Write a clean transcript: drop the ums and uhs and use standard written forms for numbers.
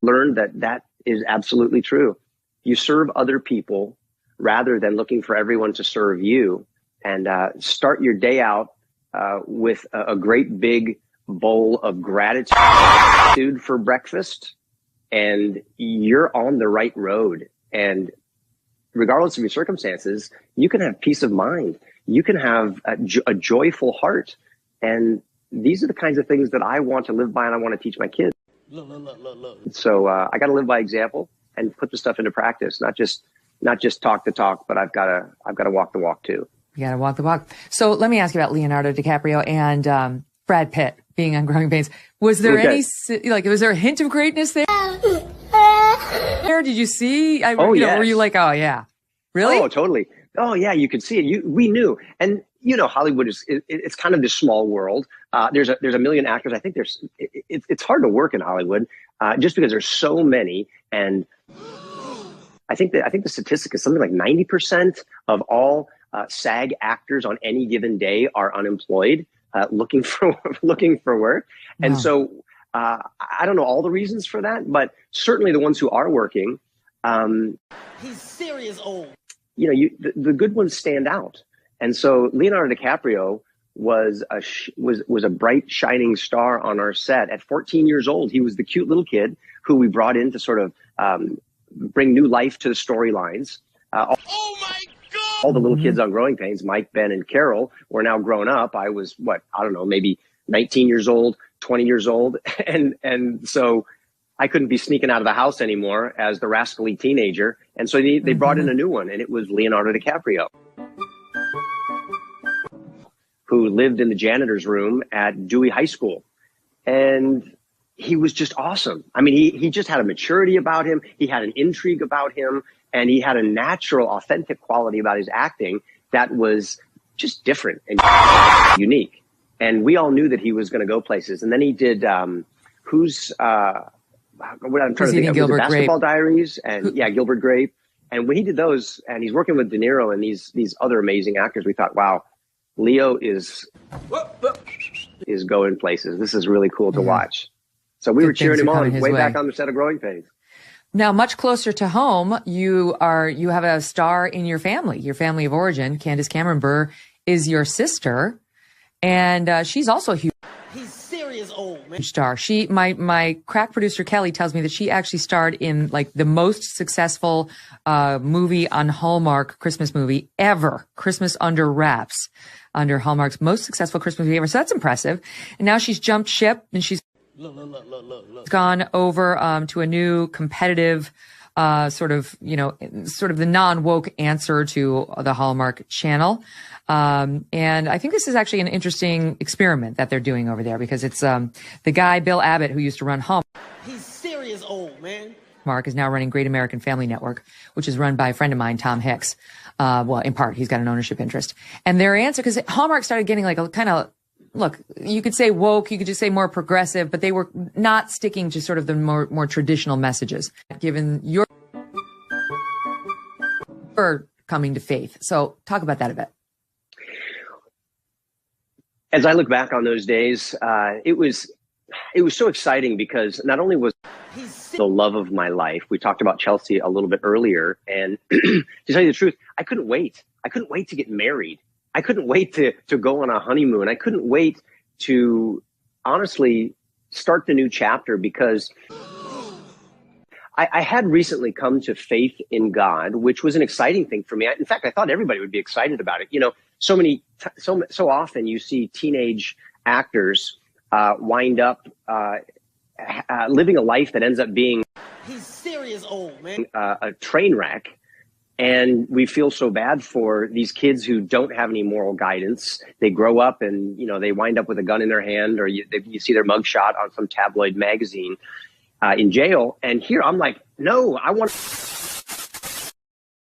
learned that that is absolutely true. You serve other people rather than looking for everyone to serve you, and start your day out with a great big bowl of gratitude for breakfast, and you're on the right road. And regardless of your circumstances, you can have peace of mind. You can have a joyful heart. And these are the kinds of things that I want to live by and I want to teach my kids. Look. So I got to live by example and put the stuff into practice, not just talk the talk, but I've got to walk the walk too. You got to walk the walk. So let me ask you about Leonardo DiCaprio and Brad Pitt being on Growing Pains. Was there was there a hint of greatness there? Did you see? Yes. Were you like, oh yeah, really? Oh, totally. Oh yeah, you could see it. We knew, and Hollywood it's kind of this small world. There's a million actors. I think it's hard to work in Hollywood just because there's so many. And I think the statistic is something like 90% of all SAG actors on any given day are unemployed, looking for work. Wow. And so I don't know all the reasons for that, but certainly the ones who are working, he's serious old. The good ones stand out. And so Leonardo DiCaprio was a bright, shining star on our set. At 14 years old, he was the cute little kid who we brought in to sort of bring new life to the storylines. Oh my God! All the little kids on Growing Pains, Mike, Ben, and Carol, were now grown up. I was, maybe 19 years old, 20 years old. And so I couldn't be sneaking out of the house anymore as the rascally teenager. And so they brought in a new one, and it was Leonardo DiCaprio, who lived in the janitor's room at Dewey High School. And he was just awesome. I mean, he just had a maturity about him. He had an intrigue about him, and he had a natural, authentic quality about his acting that was just different and unique. And we all knew that he was going to go places. And then he did, Basketball Diaries, and Gilbert Grape. And when he did those, and he's working with De Niro and these other amazing actors, we thought, wow, Leo is going places. This is really cool to watch. So we were cheering him on way back on the set of Growing Pains. Now, much closer to home, you have a star in your family of origin. Candace Cameron Bure is your sister, and she's also a huge old man star. My crack producer Kelly tells me that she actually starred in like the most successful movie on Hallmark, Christmas movie ever, Christmas Under Wraps, under Hallmark's most successful Christmas movie ever. So that's impressive. And now she's jumped ship and she's gone over to a new competitive sort of the non-woke answer to the Hallmark channel. And I think this is actually an interesting experiment that they're doing over there, because it's the guy, Bill Abbott, who used to run Hallmark. He's serious old, man. Mark is now running Great American Family Network, which is run by a friend of mine, Tom Hicks. In part, he's got an ownership interest. And their answer, because Hallmark started getting like a kind of, look, you could say woke, you could just say more progressive, but they were not sticking to sort of the more traditional messages, given your coming to faith. So talk about that a bit. As I look back on those days, it was so exciting, because not only was the love of my life, we talked about Chelsea a little bit earlier, and to tell you the truth, I couldn't wait. I couldn't wait to get married. I couldn't wait to go on a honeymoon. I couldn't wait to honestly start the new chapter, because I had recently come to faith in God, which was an exciting thing for me. In fact, I thought everybody would be excited about it. So often you see teenage actors wind up living a life that ends up being a train wreck. And we feel so bad for these kids who don't have any moral guidance. They grow up and, they wind up with a gun in their hand, or you see their mugshot on some tabloid magazine in jail. And here I'm like, no, I want